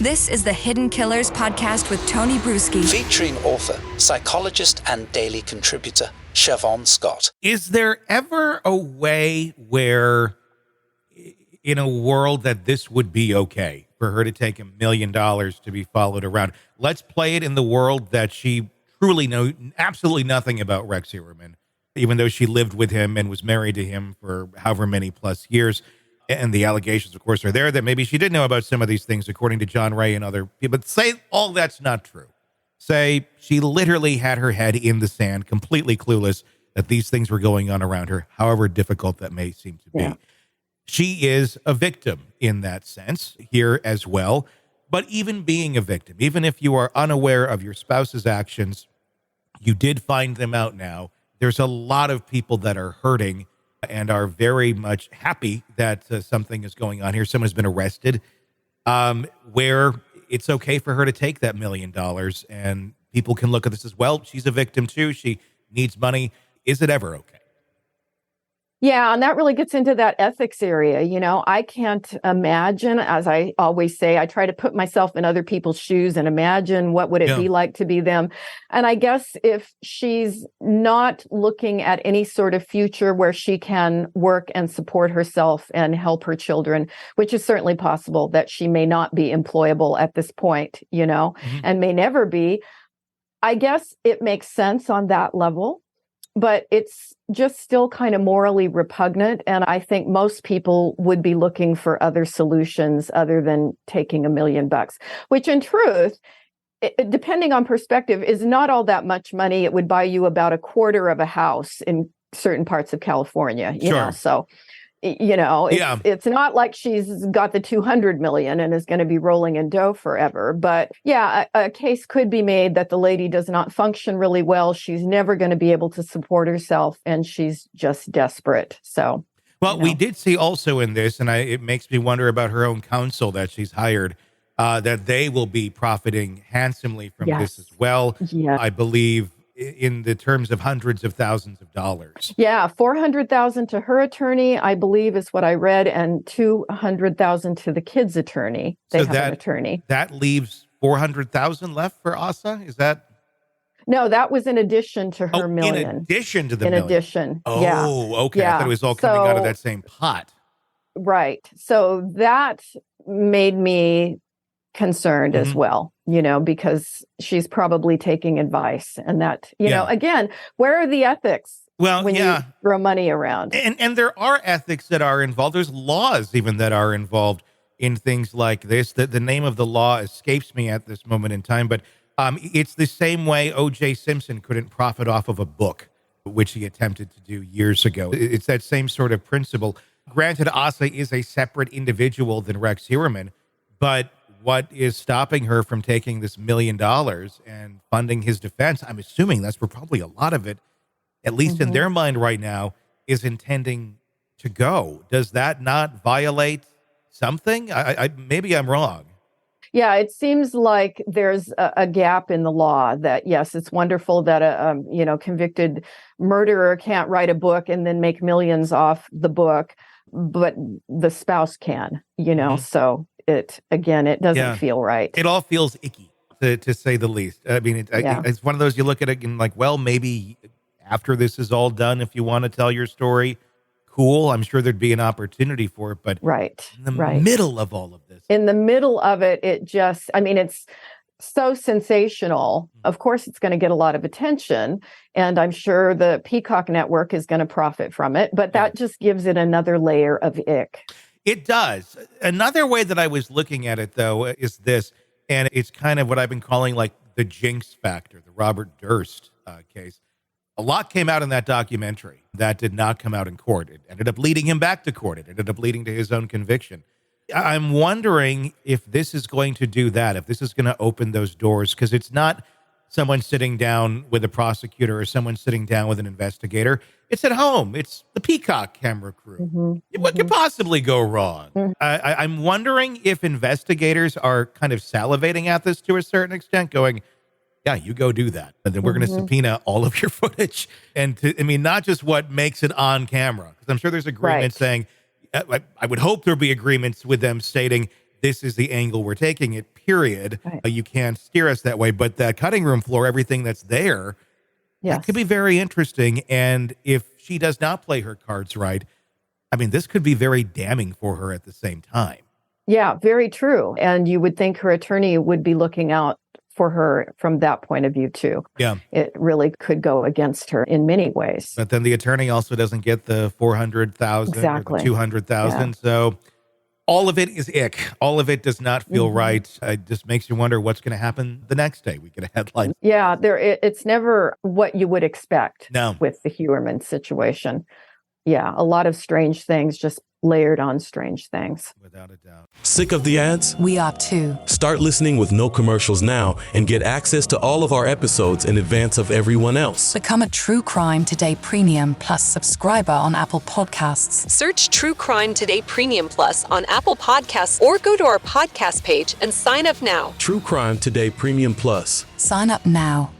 This is the Hidden Killers podcast with Tony Brueski. Featuring author, psychologist, and daily contributor, Shavaun Scott. Is there ever a way where, in a world that this would be okay, for her to take $1 million to be followed around? Let's play it in the world that she truly knows absolutely nothing about Rex Heuermann, even though she lived with him and was married to him for however many plus years. And the allegations, of course, are there that maybe she did know about some of these things, according to John Ray and other people. But say all that's not true. Say she literally had her head in the sand, completely clueless that these things were going on around her, however difficult that may seem to be. Yeah. She is a victim in that sense here as well. But even being a victim, even if you are unaware of your spouse's actions, you did find them out now. There's a lot of people that are hurting and are very much happy that something is going on here. Someone's been arrested, where it's okay for her to take that $1 million. And people can look at this as, well, she's a victim too. She needs money. Is it ever okay? Yeah, and that really gets into that ethics area. You know, I can't imagine, as I always say, I try to put myself in other people's shoes and imagine what would it be like to be them. And I guess if she's not looking at any sort of future where she can work and support herself and help her children, which is certainly possible that she may not be employable at this point, you know, and may never be, I guess it makes sense on that level. But it's just still kind of morally repugnant. And I think most people would be looking for other solutions other than taking $1 million, which in truth, depending on perspective, is not all that much money. It would buy you about a quarter of a house in certain parts of California, you know, so, you know, it's not like she's got the 200 million and is going to be rolling in dough forever. But yeah, a case could be made that the lady does not function really well. She's never going to be able to support herself and she's just desperate. So, well, we did see also in this, and it makes me wonder about her own counsel that she's hired, that they will be profiting handsomely from this as well. Yeah. I believe in the terms of hundreds of thousands of dollars. Yeah, $400,000 to her attorney, I believe, is what I read, and $200,000 to the kid's attorney. They have an attorney. That leaves $400,000 left for Asa. Is that? No, that was in addition to her million. In addition to the million. In addition. Oh, okay. Yeah. I thought it was all coming out of that same pot. Right. So that made me concerned as well, you know, because she's probably taking advice and that, you know, again, where are the ethics when you throw money around? And there are ethics that are involved. There's laws even that are involved in things like this. The name of the law escapes me at this moment in time, but it's the same way O.J. Simpson couldn't profit off of a book, which he attempted to do years ago. It's that same sort of principle. Granted, Asa is a separate individual than Rex Heuermann, but what is stopping her from taking this $1 million and funding his defense? I'm assuming that's where probably a lot of it, at least in their mind right now, is intending to go. Does that not violate something? I maybe I'm wrong. Yeah, it seems like there's a gap in the law that, yes, it's wonderful that a convicted murderer can't write a book and then make millions off the book, but the spouse can, you know, so it doesn't feel right. It all feels icky, to say the least. I mean, it's one of those you look at it and like, well, maybe after this is all done, if you want to tell your story, cool. I'm sure there'd be an opportunity for it. But in the middle of all of this. In the middle of it, it's so sensational. Of course, it's going to get a lot of attention. And I'm sure the Peacock Network is going to profit from it. But that just gives it another layer of ick. It does. Another way that I was looking at it, though, is this, and it's kind of what I've been calling like the jinx factor, the Robert Durst case. A lot came out in that documentary that did not come out in court. It ended up leading him back to court. It ended up leading to his own conviction. I'm wondering if this is going to do that, if this is going to open those doors, because it's not someone sitting down with a prosecutor or someone sitting down with an investigator. It's at home. It's the Peacock camera crew. What could possibly go wrong? I'm wondering if investigators are kind of salivating at this to a certain extent, going, yeah, you go do that. And then we're going to subpoena all of your footage. And not just what makes it on camera, because I'm sure there's agreements saying, I would hope there'll be agreements with them stating this is the angle we're taking it, period. Right. You can't steer us that way. But the cutting room floor, everything that's there, Yes. that could be very interesting. And if she does not play her cards right, I mean, this could be very damning for her at the same time. Yeah, very true. And you would think her attorney would be looking out for her from that point of view, too. Yeah. It really could go against her in many ways. But then the attorney also doesn't get the $400,000 Exactly. or the $200,000. Yeah. So all of it is ick. All of it does not feel right. It just makes you wonder what's going to happen the next day. We get a headline. Yeah, it's never what you would expect No. with the Heuermann situation. Yeah, a lot of strange things just layered on strange things. Without a doubt. Sick of the ads? We are too. Start listening with no commercials now and get access to all of our episodes in advance of everyone else. Become a True Crime Today Premium Plus subscriber on Apple Podcasts. Search True Crime Today Premium Plus on Apple Podcasts or go to our podcast page and sign up now. True Crime Today Premium Plus. Sign up now.